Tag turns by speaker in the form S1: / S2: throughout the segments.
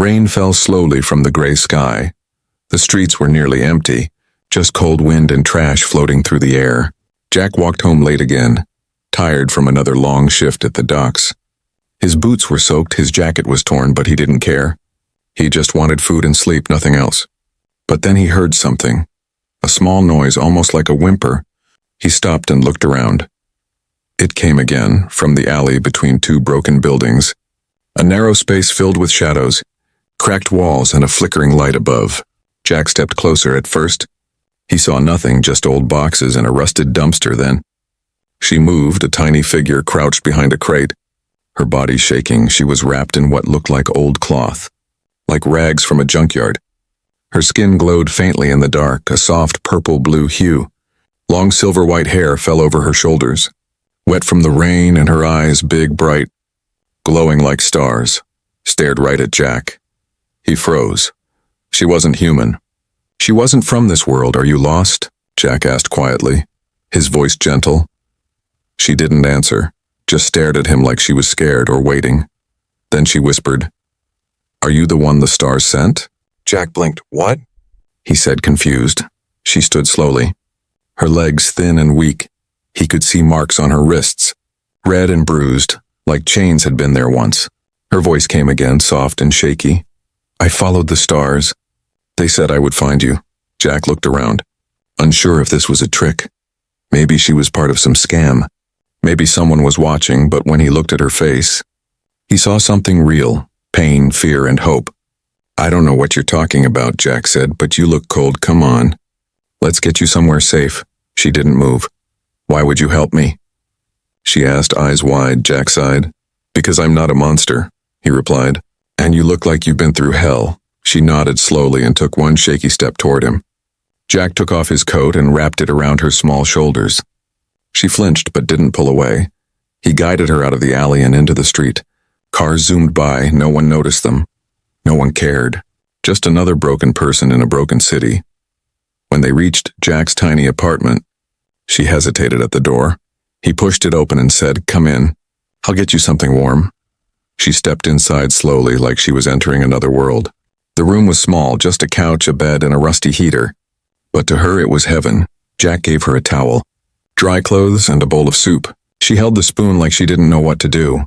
S1: Rain fell slowly from the gray sky. The streets were nearly empty, just cold wind and trash floating through the air. Jack walked home late again, tired from another long shift at the docks. His boots were soaked, his jacket was torn, but he didn't care. He just wanted food and sleep, nothing else. But then he heard something. A small noise, almost like a whimper. He stopped and looked around. It came again, from the alley between two broken buildings. A narrow space filled with shadows, cracked walls and a flickering light above. Jack stepped closer. At first, he saw nothing, just old boxes and a rusted dumpster. Then she moved, a tiny figure crouched behind a crate. Her body shaking, she was wrapped in what looked like old cloth, like rags from a junkyard. Her skin glowed faintly in the dark, a soft purple-blue hue. Long silver-white hair fell over her shoulders, wet from the rain, and her eyes, big, bright, glowing like stars, stared right at Jack. He froze. She wasn't human. She wasn't from this world. "Are you lost?" Jack asked quietly, his voice gentle. She didn't answer, just stared at him like she was scared or waiting. Then she whispered, "Are you the one the stars sent?" Jack blinked. "What?" he said, confused. She stood slowly, her legs thin and weak. He could see marks on her wrists, red and bruised, like chains had been there once. Her voice came again, soft and shaky. "I followed the stars. They said I would find you." Jack looked around, unsure if this was a trick. Maybe she was part of some scam. Maybe someone was watching, but when he looked at her face, he saw something real, pain, fear, and hope. "I don't know what you're talking about," Jack said, "but you look cold. Come on. Let's get you somewhere safe." She didn't move. "Why would you help me?" she asked, eyes wide. Jack sighed. "Because I'm not a monster," he replied. "And you look like you've been through hell." She nodded slowly and took one shaky step toward him. Jack took off his coat and wrapped it around her small shoulders. She flinched but didn't pull away. He guided her out of the alley and into the street. Cars zoomed by, no one noticed them. No one cared. Just another broken person in a broken city. When they reached Jack's tiny apartment, she hesitated at the door. He pushed it open and said, "Come in. I'll get you something warm." She stepped inside slowly, like she was entering another world. The room was small, just a couch, a bed, and a rusty heater. But to her it was heaven. Jack gave her a towel, dry clothes, and a bowl of soup. She held the spoon like she didn't know what to do.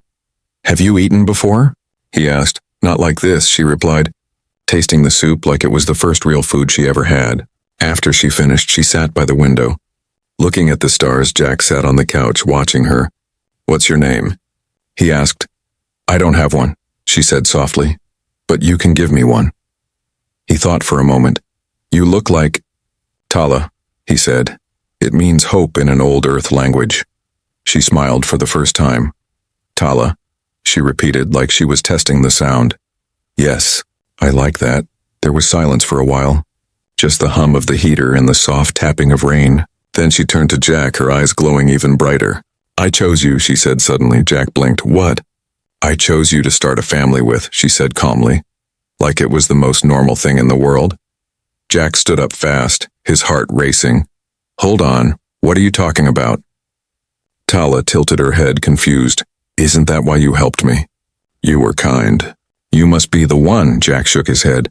S1: "Have you eaten before?" he asked. "Not like this," she replied, tasting the soup like it was the first real food she ever had. After she finished, she sat by the window. Looking at the stars, Jack sat on the couch, watching her. "What's your name?" he asked. "I don't have one," she said softly. "But you can give me one." He thought for a moment. "You look like Tala," he said. "It means hope in an old Earth language." She smiled for the first time. "Tala," she repeated like she was testing the sound. "Yes, I like that." There was silence for a while, just the hum of the heater and the soft tapping of rain. Then she turned to Jack, her eyes glowing even brighter. "I chose you," she said suddenly. Jack blinked. "What?" "I chose you to start a family with," she said calmly, like it was the most normal thing in the world. Jack stood up fast, his heart racing. "Hold on, what are you talking about?" Tala tilted her head, confused. "Isn't that why you helped me?" "You were kind." "You must be the one," Jack shook his head.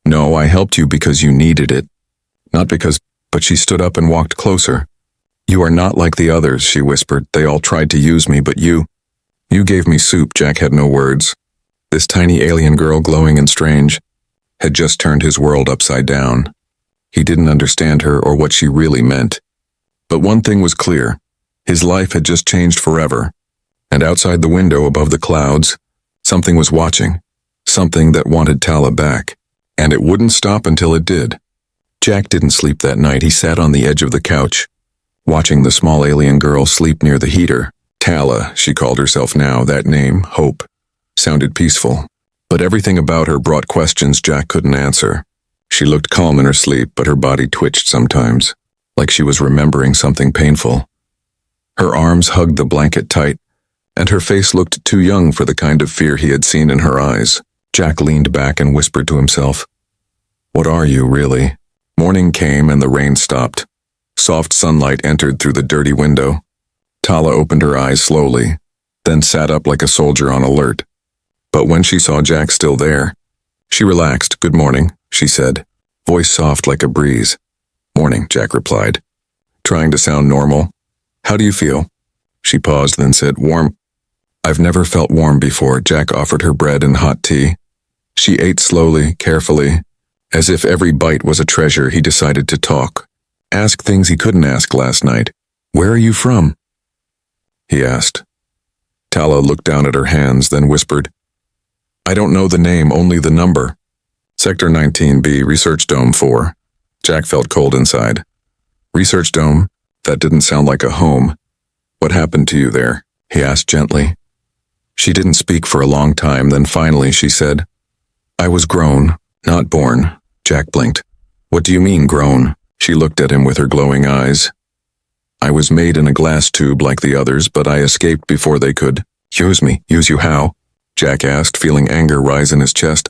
S1: "No, I helped you because you needed it. Not because—" But she stood up and walked closer. "You are not like the others," she whispered. "They all tried to use me, but you gave me soup." Jack had no words. This tiny alien girl, glowing and strange, had just turned his world upside down. He didn't understand her or what she really meant. But one thing was clear. His life had just changed forever. And outside the window above the clouds, something was watching. Something that wanted Tala back. And it wouldn't stop until it did. Jack didn't sleep that night. He sat on the edge of the couch, watching the small alien girl sleep near the heater. Tala, she called herself now. That name, Hope, sounded peaceful. But everything about her brought questions Jack couldn't answer. She looked calm in her sleep, but her body twitched sometimes, like she was remembering something painful. Her arms hugged the blanket tight, and her face looked too young for the kind of fear he had seen in her eyes. Jack leaned back and whispered to himself, "What are you, really?" Morning came and the rain stopped. Soft sunlight entered through the dirty window. Tala opened her eyes slowly, then sat up like a soldier on alert. But when she saw Jack still there, She relaxed. "Good morning," she said, voice soft like a breeze. "Morning," Jack replied, trying to sound normal. "How do you feel?" She paused, then said, "Warm." "I've never felt warm before." Jack offered her bread and hot tea. She ate slowly, carefully. As if every bite was a treasure, he decided to talk. Ask things he couldn't ask last night. "Where are you from?" he asked. Tala looked down at her hands, then whispered, "I don't know the name, only the number." "Sector 19B, Research Dome 4. Jack felt cold inside. "Research Dome? That didn't sound like a home. What happened to you there?" he asked gently. She didn't speak for a long time, then finally she said, "I was grown, not born." Jack blinked. "What do you mean, grown?" She looked at him with her glowing eyes. "I was made in a glass tube like the others, but I escaped before they could." "Use me? Use you how?" Jack asked, feeling anger rise in his chest.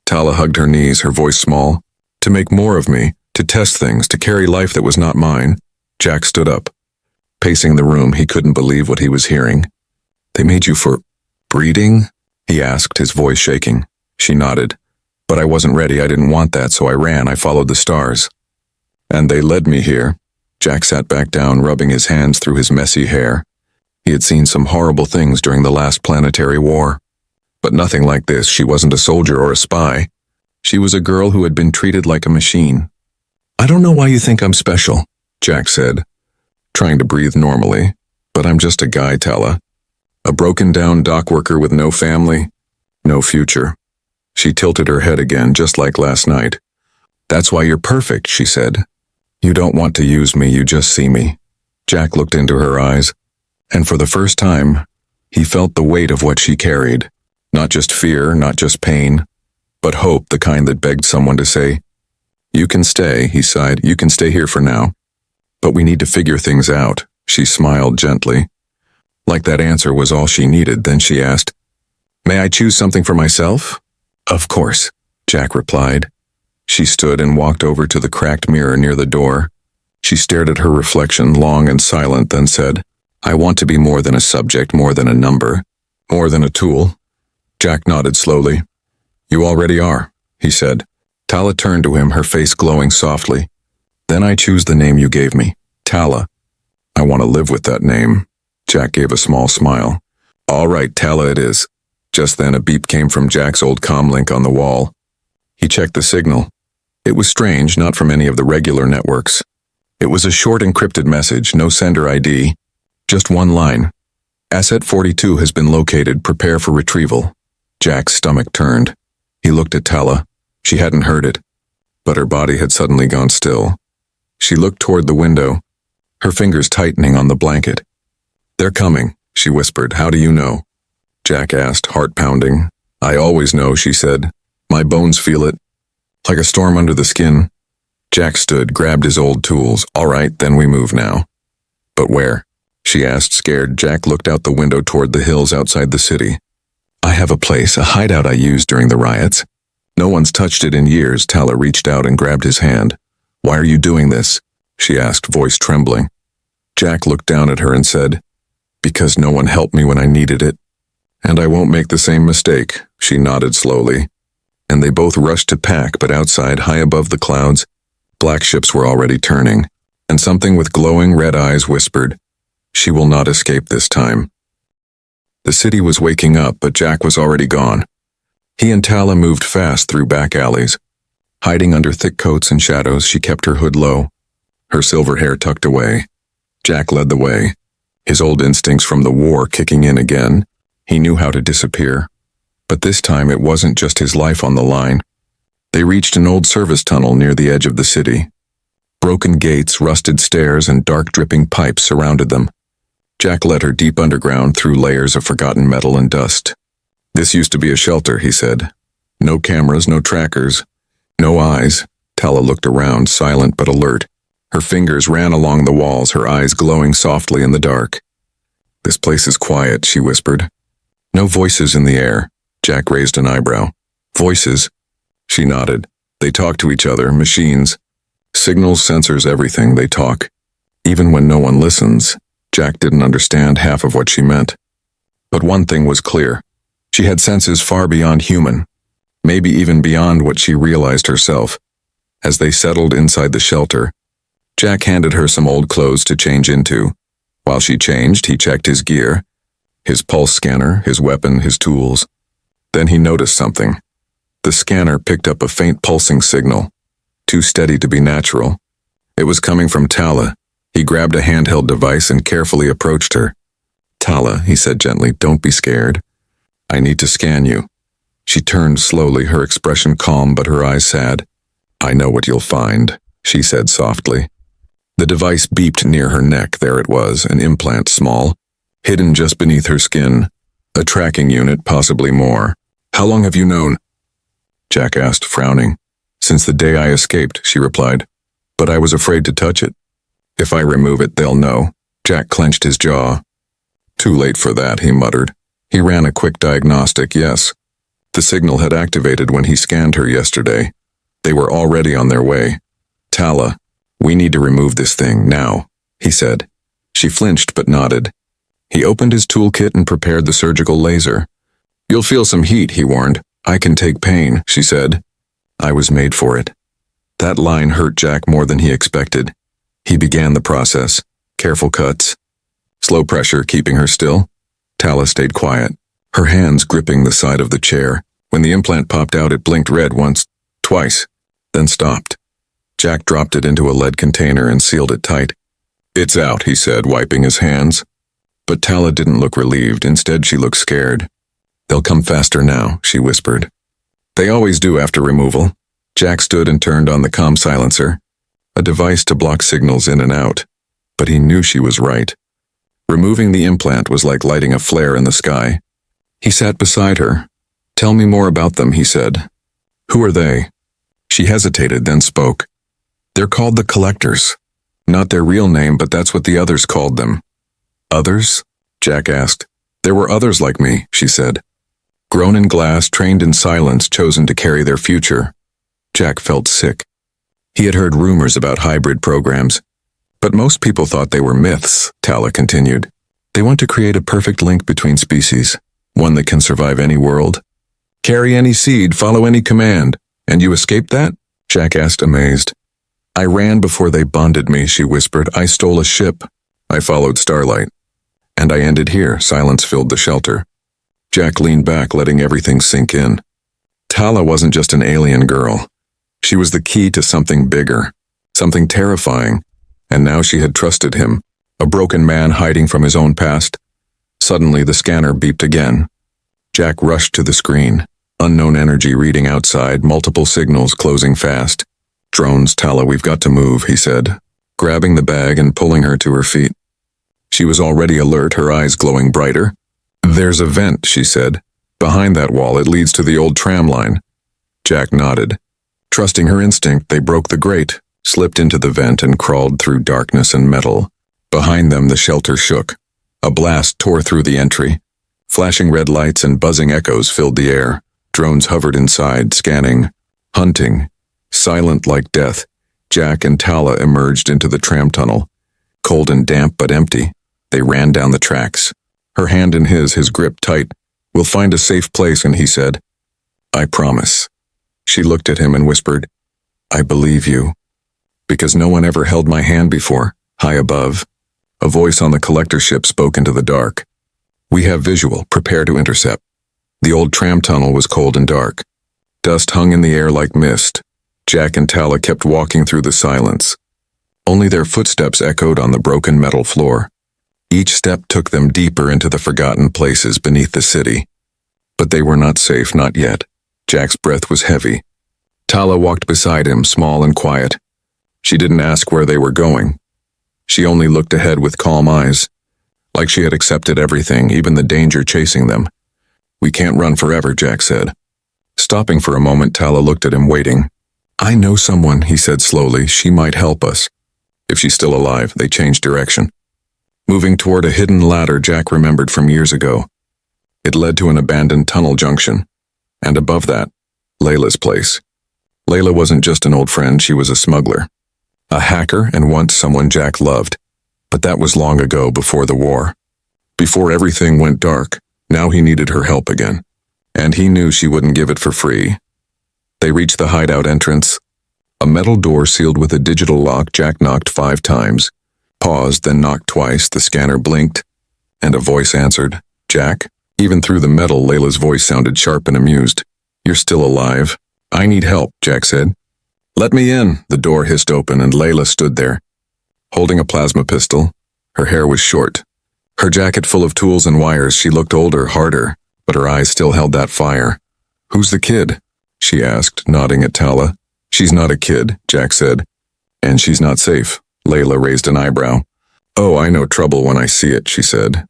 S1: Tala hugged her knees, her voice small. "To make more of me, to test things, to carry life that was not mine." Jack stood up. Pacing the room, he couldn't believe what he was hearing. "They made you for breeding?" he asked, his voice shaking. She nodded. "But I wasn't ready. I didn't want that, so I ran. I followed the stars. And they led me here." Jack sat back down, rubbing his hands through his messy hair. He had seen some horrible things during the last planetary war. But nothing like this. She wasn't a soldier or a spy. She was a girl who had been treated like a machine. "I don't know why you think I'm special," Jack said, trying to breathe normally. "But I'm just a guy, Tala. A broken-down dock worker with no family, no future." She tilted her head again, just like last night. "That's why you're perfect," she said. "You don't want to use me, you just see me." Jack looked into her eyes, and for the first time, he felt the weight of what she carried. Not just fear, not just pain, but hope, the kind that begged someone to say, "You can stay," he sighed. "You can stay here for now. But we need to figure things out." She smiled gently. Like that answer was all she needed. Then she asked, "May I choose something for myself?" "Of course," Jack replied. She stood and walked over to the cracked mirror near the door. She stared at her reflection, long and silent, then said, "I want to be more than a subject, more than a number, more than a tool." Jack nodded slowly. "You already are," he said. Tala turned to him, her face glowing softly. "Then I choose the name you gave me, Tala. I want to live with that name." Jack gave a small smile. "All right, Tala it is." Just then a beep came from Jack's old comlink on the wall. He checked the signal. It was strange, not from any of the regular networks. It was a short encrypted message, no sender ID, just one line. "Asset 42 has been located, prepare for retrieval." Jack's stomach turned. He looked at Tala. She hadn't heard it, but her body had suddenly gone still. She looked toward the window, her fingers tightening on the blanket. "They're coming," she whispered. "How do you know?" Jack asked, heart pounding. "I always know," she said. "My bones feel it. Like a storm under the skin." Jack stood, grabbed his old tools. "All right, then we move now." "But where?" she asked, scared. Jack looked out the window toward the hills outside the city. "I have a place, a hideout I used during the riots. No one's touched it in years." Tala reached out and grabbed his hand. "Why are you doing this?" she asked, voice trembling. Jack looked down at her and said, "Because no one helped me when I needed it. And I won't make the same mistake." She nodded slowly. And they both rushed to pack, but outside, high above the clouds, black ships were already turning, and something with glowing red eyes whispered, "She will not escape this time." The city was waking up, but Jack was already gone. He and Tala moved fast through back alleys. Hiding under thick coats and shadows, she kept her hood low, her silver hair tucked away. Jack led the way, his old instincts from the war kicking in again. He knew how to disappear. But this time it wasn't just his life on the line. They reached an old service tunnel near the edge of the city. Broken gates, rusted stairs, and dark dripping pipes surrounded them. Jack led her deep underground through layers of forgotten metal and dust. "This used to be a shelter," he said. "No cameras, no trackers, no eyes." Tala looked around, silent but alert. Her fingers ran along the walls, her eyes glowing softly in the dark. "This place is quiet," she whispered. "No voices in the air." Jack raised an eyebrow. "Voices?" She nodded. "They talk to each other, machines. Signals, sensors, everything, they talk. Even when no one listens." Jack didn't understand half of what she meant. But one thing was clear. She had senses far beyond human. maybe even beyond what she realized herself. As they settled inside the shelter, Jack handed her some old clothes to change into. While she changed, he checked his gear, his pulse scanner, his weapon, his tools. Then he noticed something. The scanner picked up a faint pulsing signal, too steady to be natural. It was coming from Tala. He grabbed a handheld device and carefully approached her. "Tala," he said gently, "don't be scared. I need to scan you." She turned slowly, her expression calm but her eyes sad. "I know what you'll find," she said softly. The device beeped near her neck. There it was, an implant, small, hidden just beneath her skin. A tracking unit, possibly more. "How long have you known?" Jack asked, frowning. "Since the day I escaped," she replied. "But I was afraid to touch it. If I remove it, they'll know." Jack clenched his jaw. "Too late for that," he muttered. He ran a quick diagnostic, yes. The signal had activated when he scanned her yesterday. They were already on their way. "Tala, we need to remove this thing, now," he said. She flinched but nodded. He opened his toolkit and prepared the surgical laser. "You'll feel some heat," he warned. "I can take pain," she said. "I was made for it." That line hurt Jack more than he expected. He began the process. Careful cuts. Slow pressure, keeping her still. Tala stayed quiet, her hands gripping the side of the chair. When the implant popped out, it blinked red once, twice, then stopped. Jack dropped it into a lead container and sealed it tight. "It's out," he said, wiping his hands. But Tala didn't look relieved. Instead, she looked scared. "They'll come faster now," she whispered. "They always do after removal." Jack stood and turned on the comm silencer, a device to block signals in and out. But he knew she was right. Removing the implant was like lighting a flare in the sky. He sat beside her. "Tell me more about them," he said. "Who are they?" She hesitated, then spoke. "They're called the Collectors. Not their real name, but that's what the others called them." "Others?" Jack asked. "There were others like me," she said. "Grown in glass, trained in silence, chosen to carry their future." Jack felt sick. He had heard rumors about hybrid programs, but most people thought they were myths, Tala continued. "They want to create a perfect link between species, one that can survive any world. Carry any seed, follow any command. And you escaped that?" Jack asked, amazed. "I ran before they bonded me," she whispered. "I stole a ship. I followed Starlight. And I ended here." Silence filled the shelter. Jack leaned back, letting everything sink in. Tala wasn't just an alien girl. She was the key to something bigger, something terrifying. And now she had trusted him, a broken man hiding from his own past. Suddenly the scanner beeped again. Jack rushed to the screen. Unknown energy reading outside, multiple signals closing fast. "Drones, Tala, we've got to move," he said, grabbing the bag and pulling her to her feet. She was already alert, her eyes glowing brighter. "There's a vent," she said. "Behind that wall, it leads to the old tram line." Jack nodded. Trusting her instinct, they broke the grate, slipped into the vent and crawled through darkness and metal. Behind them, the shelter shook. A blast tore through the entry. Flashing red lights and buzzing echoes filled the air. Drones hovered inside, scanning, hunting. Silent like death, Jack and Tala emerged into the tram tunnel. Cold and damp but empty, they ran down the tracks. Her hand in his grip tight. "We'll find a safe place," and he said, "I promise." She looked at him and whispered, "I believe you." Because no one ever held my hand before, high above. A voice on the collector ship spoke into the dark. "We have visual, prepare to intercept." The old tram tunnel was cold and dark. Dust hung in the air like mist. Jack and Tala kept walking through the silence. Only their footsteps echoed on the broken metal floor. Each step took them deeper into the forgotten places beneath the city. But they were not safe, not yet. Jack's breath was heavy. Tala walked beside him, small and quiet. She didn't ask where they were going. She only looked ahead with calm eyes, like she had accepted everything, even the danger chasing them. "We can't run forever," Jack said. Stopping for a moment, Tala looked at him, waiting. "I know someone," he said slowly. "She might help us." If she's still alive. They changed direction. Moving toward a hidden ladder Jack remembered from years ago. It led to an abandoned tunnel junction. And above that, Layla's place. Layla wasn't just an old friend, she was a smuggler. A hacker, and once someone Jack loved. But that was long ago, before the war. Before everything went dark, now he needed her help again. And he knew she wouldn't give it for free. They reached the hideout entrance. A metal door sealed with a digital lock. Jack knocked 5 times, paused, then knocked twice. The scanner blinked, and a voice answered. Jack? Even through the metal, Layla's voice sounded sharp and amused. You're still alive. I need help, Jack said. Let me in. The door hissed open, and Layla stood there, holding a plasma pistol. Her hair was short, her jacket full of tools and wires. She looked older, harder, but her eyes still held that fire. Who's the kid? She asked, nodding at Tala. She's not a kid, Jack said. And she's not safe. Layla raised an eyebrow. Oh, I know trouble when I see it, she said,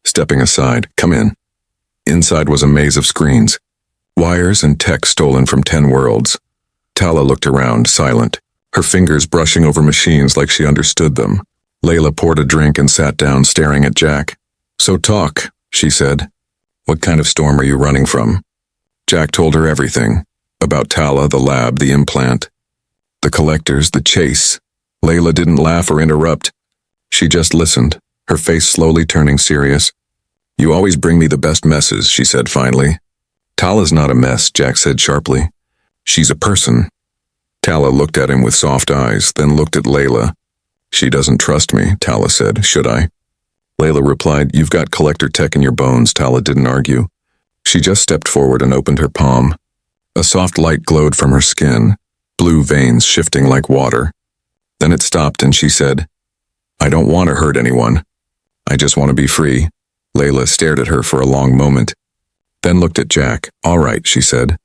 S1: stepping aside. Come in. Inside was a maze of screens, wires and tech stolen from 10 worlds. Tala looked around, silent, her fingers brushing over machines like she understood them. Layla poured a drink and sat down, staring at Jack. So talk, she said. What kind of storm are you running from? Jack told her everything. About Tala, the lab, the implant, the collectors, the chase. Layla didn't laugh or interrupt. She just listened, her face slowly turning serious. You always bring me the best messes, she said finally. Tala's not a mess, Jack said sharply. She's a person. Tala looked at him with soft eyes, then looked at Layla. She doesn't trust me, Tala said. Should I? Layla replied, You've got collector tech in your bones. Tala didn't argue. She just stepped forward and opened her palm. A soft light glowed from her skin, blue veins shifting like water. Then it stopped and she said, I don't want to hurt anyone. I just want to be free. Layla stared at her for a long moment, then looked at Jack. All right, she said.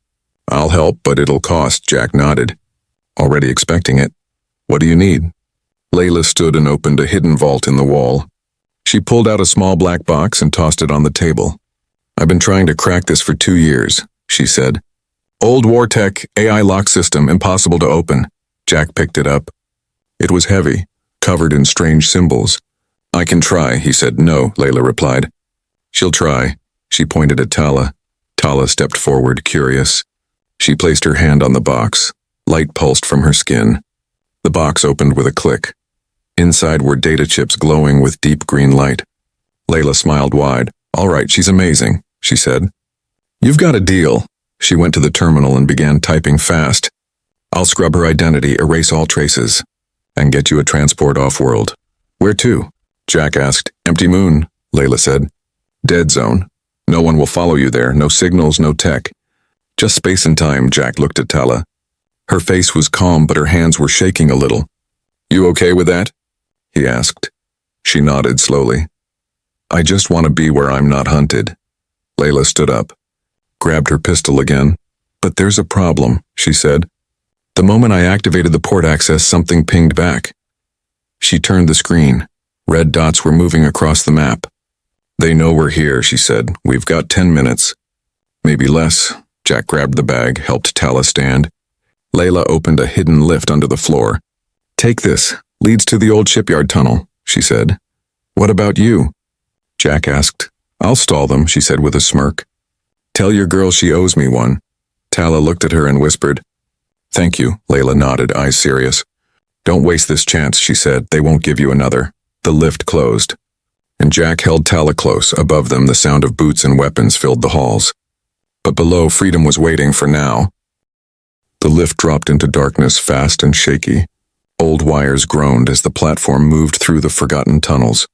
S1: I'll help, but it'll cost, Jack nodded, already expecting it. What do you need? Layla stood and opened a hidden vault in the wall. She pulled out a small black box and tossed it on the table. I've been trying to crack this for 2 years, she said. Old war tech, AI lock system, impossible to open. Jack picked it up. It was heavy, covered in strange symbols. I can try, he said. No, Layla replied. She'll try. She pointed at Tala. Tala stepped forward, curious. She placed her hand on the box. Light pulsed from her skin. The box opened with a click. Inside were data chips glowing with deep green light. Layla smiled wide. All right, she's amazing, she said. You've got a deal. She went to the terminal and began typing fast. I'll scrub her identity, erase all traces, and get you a transport off-world. Where to? Jack asked. Empty moon, Layla said. Dead zone. No one will follow you there, no signals, no tech. Just space and time, Jack looked at Tala. Her face was calm, but her hands were shaking a little. You okay with that? He asked. She nodded slowly. I just want to be where I'm not hunted. Layla stood up, grabbed her pistol again. But there's a problem, she said. The moment I activated the port access, something pinged back. She turned the screen. Red dots were moving across the map. They know we're here, she said. We've got 10 minutes. Maybe less. Jack grabbed the bag, helped Tala stand. Layla opened a hidden lift under the floor. Take this. Leads to the old shipyard tunnel, she said. What about you? Jack asked. I'll stall them, she said with a smirk. Tell your girl she owes me one. Tala looked at her and whispered. Thank you, Layla nodded, eyes serious. Don't waste this chance, she said. They won't give you another. The lift closed, and Jack held Tala close. Above them, the sound of boots and weapons filled the halls. But below, freedom was waiting for now. The lift dropped into darkness, fast and shaky. Old wires groaned as the platform moved through the forgotten tunnels.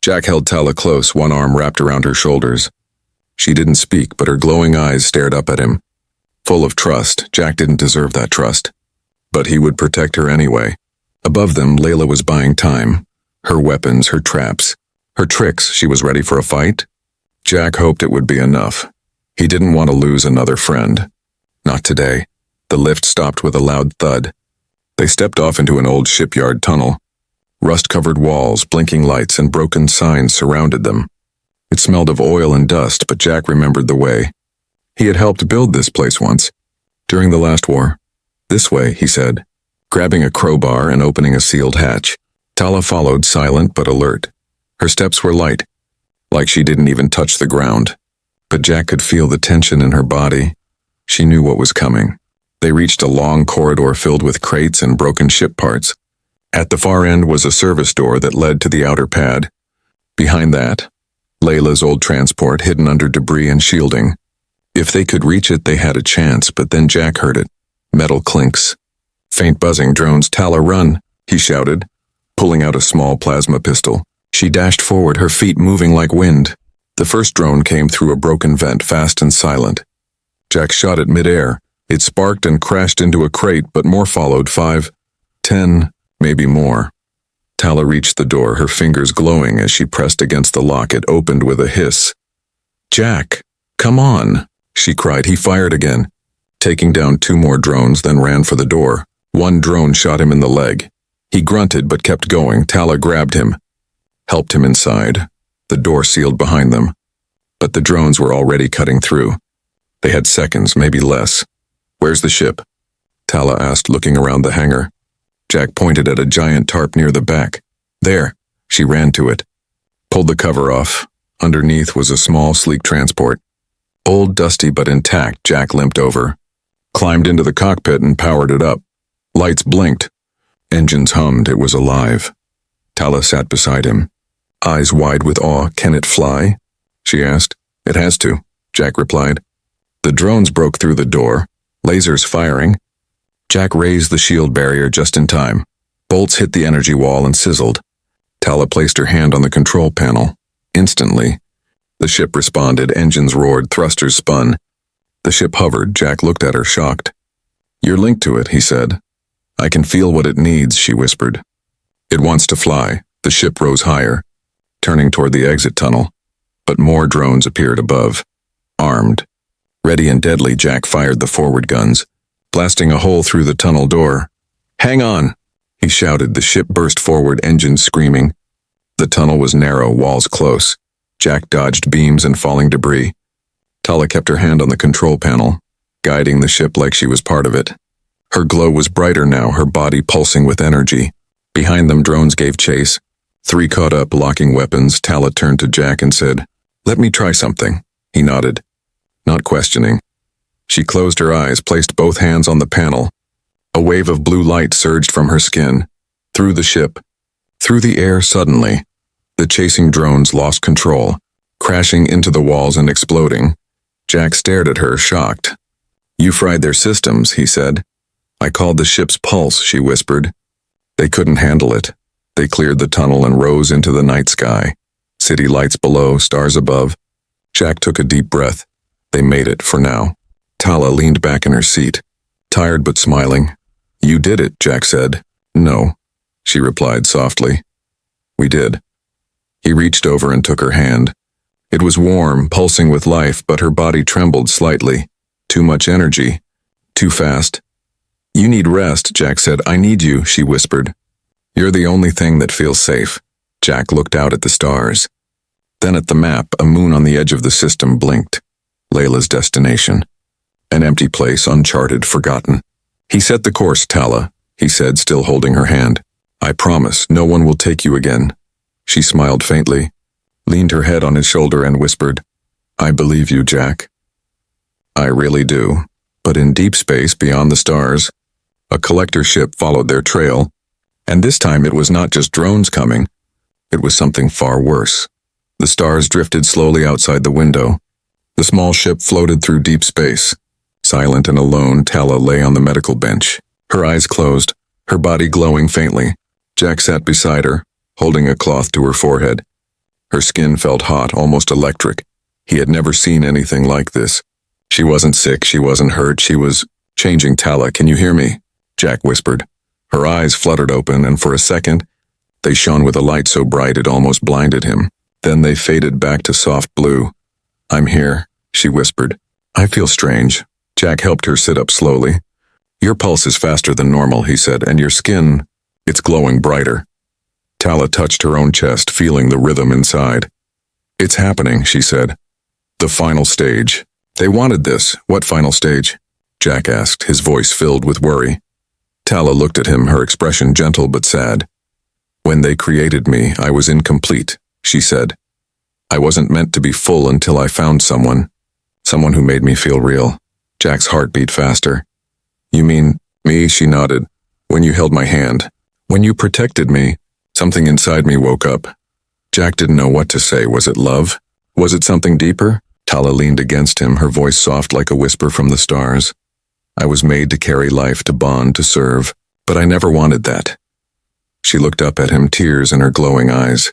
S1: Jack held Tala close, one arm wrapped around her shoulders. She didn't speak, but her glowing eyes stared up at him. Full of trust. Jack didn't deserve that trust, but he would protect her anyway. Above them, Layla was buying time. Her weapons, her traps, her tricks. She was ready for a fight. Jack hoped it would be enough. He didn't want to lose another friend. Not today. The lift stopped with a loud thud. They stepped off into an old shipyard tunnel. Rust-covered walls, blinking lights, and broken signs surrounded them. It smelled of oil and dust, but Jack remembered the way. He had helped build this place once, during the last war. This way, he said, grabbing a crowbar and opening a sealed hatch. Tala followed, silent but alert. Her steps were light, like she didn't even touch the ground. But Jack could feel the tension in her body. She knew what was coming. They reached a long corridor filled with crates and broken ship parts. At the far end was a service door that led to the outer pad. Behind that, Layla's old transport hidden under debris and shielding. If they could reach it, they had a chance, but then Jack heard it. Metal clinks. Faint buzzing drones. Tala, run, he shouted, pulling out a small plasma pistol. She dashed forward, her feet moving like wind. The first drone came through a broken vent, fast and silent. Jack shot it mid-air. It sparked and crashed into a crate, but more followed. 5, 10, maybe more. Tala reached the door, her fingers glowing as she pressed against the lock. It opened with a hiss. Jack, come on, she cried. He fired again, taking down 2 more drones, then ran for the door. One drone shot him in the leg. He grunted but kept going. Tala grabbed him, helped him inside. The door sealed behind them, but the drones were already cutting through. They had seconds, maybe less. Where's the ship? Tala asked, looking around the hangar. Jack pointed at a giant tarp near the back. There. She ran to it, pulled the cover off. Underneath was a small, sleek transport. Old, dusty, but intact. Jack limped over, climbed into the cockpit and powered it up. Lights blinked. Engines hummed. It was alive. Tala sat beside him, eyes wide with awe. Can it fly? She asked. It has to, Jack replied. The drones broke through the door, lasers firing. Jack raised the shield barrier just in time. Bolts hit the energy wall and sizzled. Tala placed her hand on the control panel. Instantly, the ship responded. Engines roared, thrusters spun. The ship hovered. Jack looked at her, shocked. You're linked to it, he said. I can feel what it needs, she whispered. It wants to fly. The ship rose higher, turning toward the exit tunnel. But more drones appeared above, armed. Ready and deadly, Jack fired the forward guns, blasting a hole through the tunnel door. Hang on, he shouted. The ship burst forward, engines screaming. The tunnel was narrow, walls close. Jack dodged beams and falling debris. Tala kept her hand on the control panel, guiding the ship like she was part of it. Her glow was brighter now, her body pulsing with energy. Behind them, drones gave chase. 3 caught up, locking weapons. Tala turned to Jack and said, "Let me try something." He nodded, not questioning. She closed her eyes, placed both hands on the panel. A wave of blue light surged from her skin, through the ship, through the air. Suddenly, the chasing drones lost control, crashing into the walls and exploding. Jack stared at her, shocked. You fried their systems, he said. I called the ship's pulse, she whispered. They couldn't handle it. They cleared the tunnel and rose into the night sky. City lights below, stars above. Jack took a deep breath. They made it, for now. Tala leaned back in her seat, tired but smiling. You did it, Jack said. No, she replied softly. We did. He reached over and took her hand. It was warm, pulsing with life, but her body trembled slightly. Too much energy. Too fast. You need rest, Jack said. I need you, she whispered. You're the only thing that feels safe. Jack looked out at the stars. Then at the map, a moon on the edge of the system blinked. Layla's destination. An empty place, uncharted, forgotten. He set the course, Tala, he said, still holding her hand. I promise, no one will take you again. She smiled faintly, leaned her head on his shoulder and whispered, I believe you, Jack. I really do. But in deep space beyond the stars, a collector ship followed their trail, and this time it was not just drones coming. It was something far worse. The stars drifted slowly outside the window. The small ship floated through deep space. Silent and alone, Tala lay on the medical bench, her eyes closed, her body glowing faintly. Jack sat beside her, holding a cloth to her forehead. Her skin felt hot, almost electric. He had never seen anything like this. She wasn't sick, she wasn't hurt, she was changing. Tala, can you hear me? Jack whispered. Her eyes fluttered open, and for a second, they shone with a light so bright it almost blinded him. Then they faded back to soft blue. I'm here, she whispered. I feel strange. Jack helped her sit up slowly. Your pulse is faster than normal, he said, and your skin, it's glowing brighter. Tala touched her own chest, feeling the rhythm inside. It's happening, she said. The final stage. They wanted this. What final stage? Jack asked, his voice filled with worry. Tala looked at him, her expression gentle but sad. When they created me, I was incomplete, she said. I wasn't meant to be full until I found someone who made me feel real. Jack's heart beat faster. You mean me? She nodded. When you held my hand, when you protected me, something inside me woke up. Jack didn't know what to say. Was it love? Was it something deeper? Tala leaned against him, her voice soft like a whisper from the stars. I was made to carry life, to bond, to serve, but I never wanted that. She looked up at him, tears in her glowing eyes.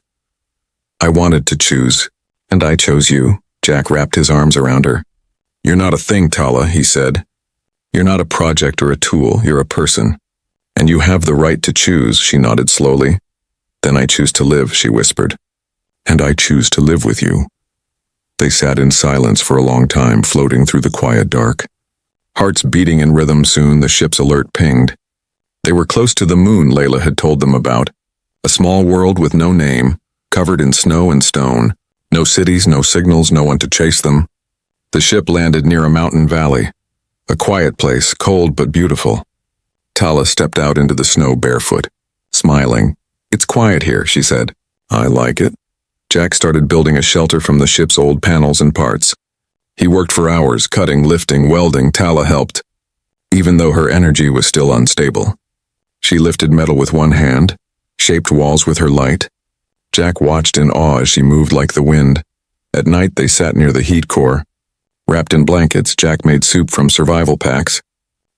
S1: I wanted to choose, and I chose you. Jack wrapped his arms around her. You're not a thing, Tala, he said. You're not a project or a tool, you're a person. And you have the right to choose, she nodded slowly. Then I choose to live, she whispered. And I choose to live with you. They sat in silence for a long time, floating through the quiet dark. Hearts beating in rhythm. Soon the ship's alert pinged. They were close to the moon Layla had told them about. A small world with no name, covered in snow and stone. No cities, no signals, no one to chase them. The ship landed near a mountain valley. A quiet place, cold but beautiful. Tala stepped out into the snow barefoot, smiling. It's quiet here, she said. I like it. Jack started building a shelter from the ship's old panels and parts. He worked for hours, cutting, lifting, welding. Tala helped, even though her energy was still unstable. She lifted metal with one hand, shaped walls with her light. Jack watched in awe as she moved like the wind. At night they sat near the heat core. Wrapped in blankets, Jack made soup from survival packs.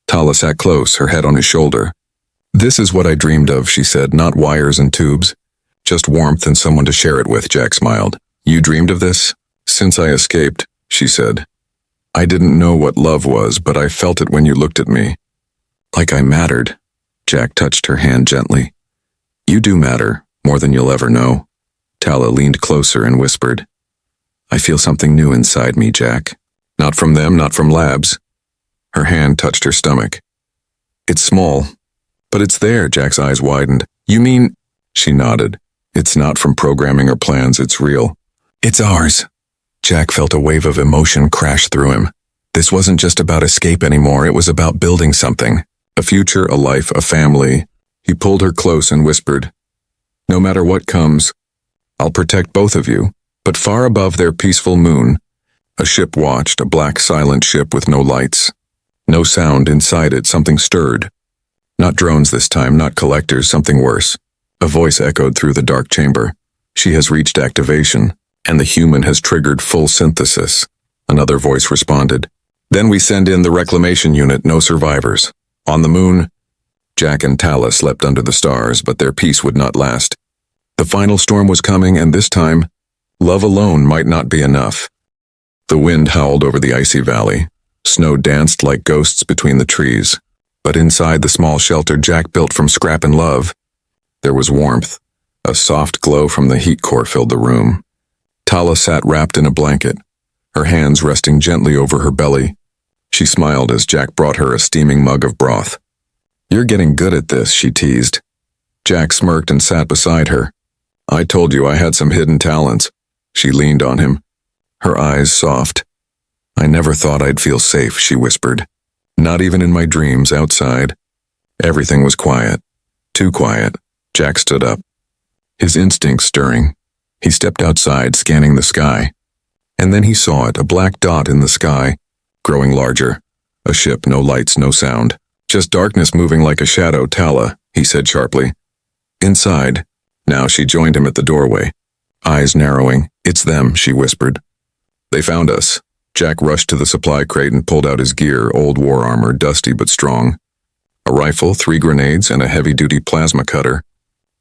S1: Tala sat close, her head on his shoulder. This is what I dreamed of, she said, not wires and tubes. Just warmth and someone to share it with, Jack smiled. You dreamed of this? Since I escaped, she said. I didn't know what love was, but I felt it when you looked at me. Like I mattered. Jack touched her hand gently. You do matter, more than you'll ever know. Tala leaned closer and whispered. I feel something new inside me, Jack. Not from them, not from labs. Her hand touched her stomach. It's small, but it's there, Jack's eyes widened. You mean? She nodded. It's not from programming or plans, it's real. It's ours. Jack felt a wave of emotion crash through him. This wasn't just about escape anymore, it was about building something. A future, a life, a family. He pulled her close and whispered, no matter what comes, I'll protect both of you. But far above their peaceful moon, a ship watched, a black silent ship with no lights. No sound inside it, something stirred. Not drones this time, not collectors, something worse. A voice echoed through the dark chamber. She has reached activation, and the human has triggered full synthesis. Another voice responded. Then we send in the reclamation unit, no survivors. On the moon, Jack and Tala slept under the stars, but their peace would not last. The final storm was coming, and this time, love alone might not be enough. The wind howled over the icy valley. Snow danced like ghosts between the trees. But inside the small shelter Jack built from scrap and love, there was warmth. A soft glow from the heat core filled the room. Tala sat wrapped in a blanket, her hands resting gently over her belly. She smiled as Jack brought her a steaming mug of broth. You're getting good at this, she teased. Jack smirked and sat beside her. I told you I had some hidden talents. She leaned on him, her eyes soft. I never thought I'd feel safe, she whispered. Not even in my dreams outside. Everything was quiet. Too quiet. Jack stood up, his instincts stirring. He stepped outside, scanning the sky. And then he saw it, a black dot in the sky, growing larger. A ship, no lights, no sound. Just darkness moving like a shadow. Tala, he said sharply. Inside. Now she joined him at the doorway, eyes narrowing. It's them, she whispered. They found us. Jack rushed to the supply crate and pulled out his gear, old war armor, dusty but strong. A rifle, 3 grenades, and a heavy-duty plasma cutter.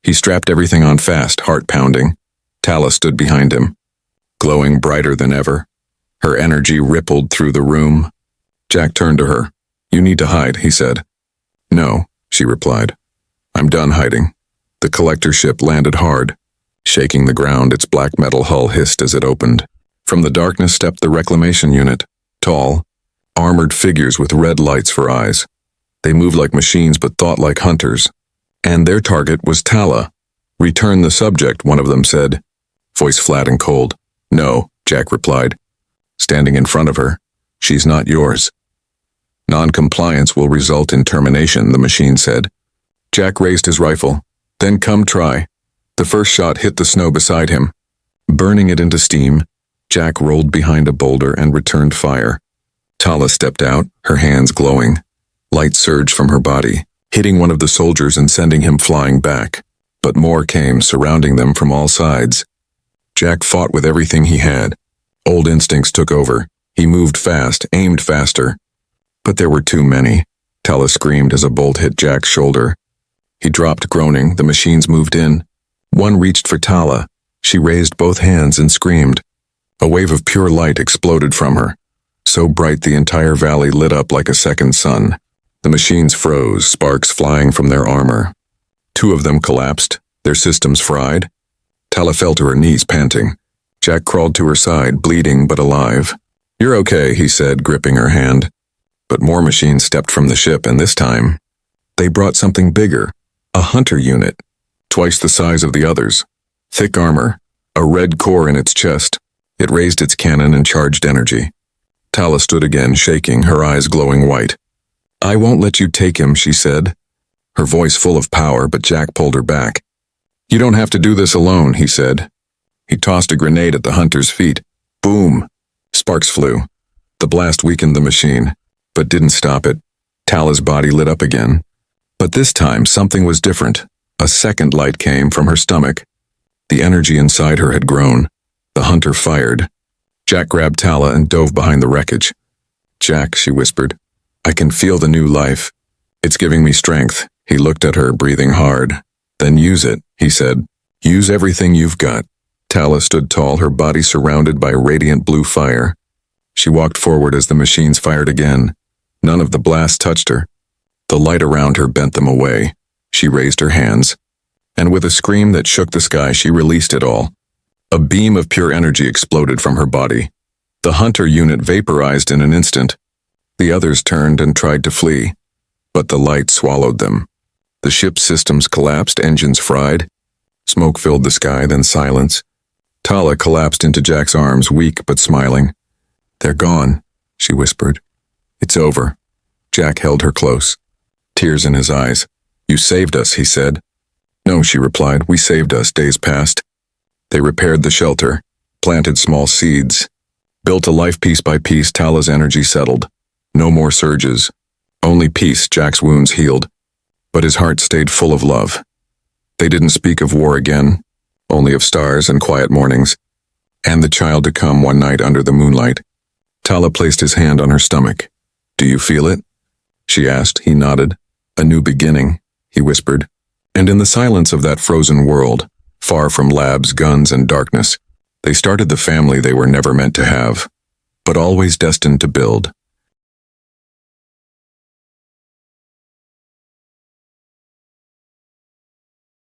S1: He strapped everything on fast, heart pounding. Tala stood behind him, glowing brighter than ever. Her energy rippled through the room. Jack turned to her. You need to hide, he said. No, she replied. I'm done hiding. The collector ship landed hard, shaking the ground. Its black metal hull hissed as it opened. From the darkness stepped the reclamation unit, tall, armored figures with red lights for eyes. They moved like machines but thought like hunters. And their target was Tala. Return the subject, one of them said, voice flat and cold. No, Jack replied, standing in front of her. She's not yours. Non-compliance will result in termination, the machine said. Jack raised his rifle. Then come try. The first shot hit the snow beside him. Burning it into steam, Jack rolled behind a boulder and returned fire. Tala stepped out, her hands glowing. Light surged from her body, hitting one of the soldiers and sending him flying back. But more came, surrounding them from all sides. Jack fought with everything he had. Old instincts took over. He moved fast, aimed faster. But there were too many. Tala screamed as a bolt hit Jack's shoulder. He dropped, groaning. The machines moved in. One reached for Tala. She raised both hands and screamed. A wave of pure light exploded from her, so bright the entire valley lit up like a second sun. The machines froze, sparks flying from their armor. Two of them collapsed, their systems fried. Tala fell to her knees, panting. Jack crawled to her side, bleeding but alive. "You're okay," he said, gripping her hand. But more machines stepped from the ship, and this time, they brought something bigger. A hunter unit, twice the size of the others. Thick armor, a red core in its chest. It raised its cannon and charged energy. Tala stood again, shaking, her eyes glowing white. "I won't let you take him," she said, her voice full of power, but Jack pulled her back. "You don't have to do this alone," he said. He tossed a grenade at the hunter's feet. Boom! Sparks flew. The blast weakened the machine, but didn't stop it. Tala's body lit up again. But this time, something was different. A second light came from her stomach. The energy inside her had grown. The hunter fired. Jack grabbed Tala and dove behind the wreckage. "Jack," she whispered, "I can feel the new life. It's giving me strength." He looked at her, breathing hard. "Then use it," he said. "Use everything you've got." Tala stood tall, her body surrounded by radiant blue fire. She walked forward as the machines fired again. None of the blasts touched her. The light around her bent them away. She raised her hands, and with a scream that shook the sky, she released it all. A beam of pure energy exploded from her body. The hunter unit vaporized in an instant. The others turned and tried to flee, but the light swallowed them. The ship's systems collapsed, engines fried. Smoke filled the sky, then silence. Tala collapsed into Jack's arms, weak but smiling. "They're gone," she whispered. "It's over." Jack held her close, tears in his eyes. "You saved us," he said. "No," she replied. "We saved us." Days passed. They repaired the shelter, planted small seeds, built a life piece by piece. Tala's energy settled. No more surges. Only peace. Jack's wounds healed, but his heart stayed full of love. They didn't speak of war again, only of stars and quiet mornings, and the child to come one night under the moonlight. Tala placed his hand on her stomach. "Do you feel it?" she asked. He nodded. "A new beginning," he whispered. And in the silence of that frozen world, far from labs, guns, and darkness, they started the family they were never meant to have, but always destined to build.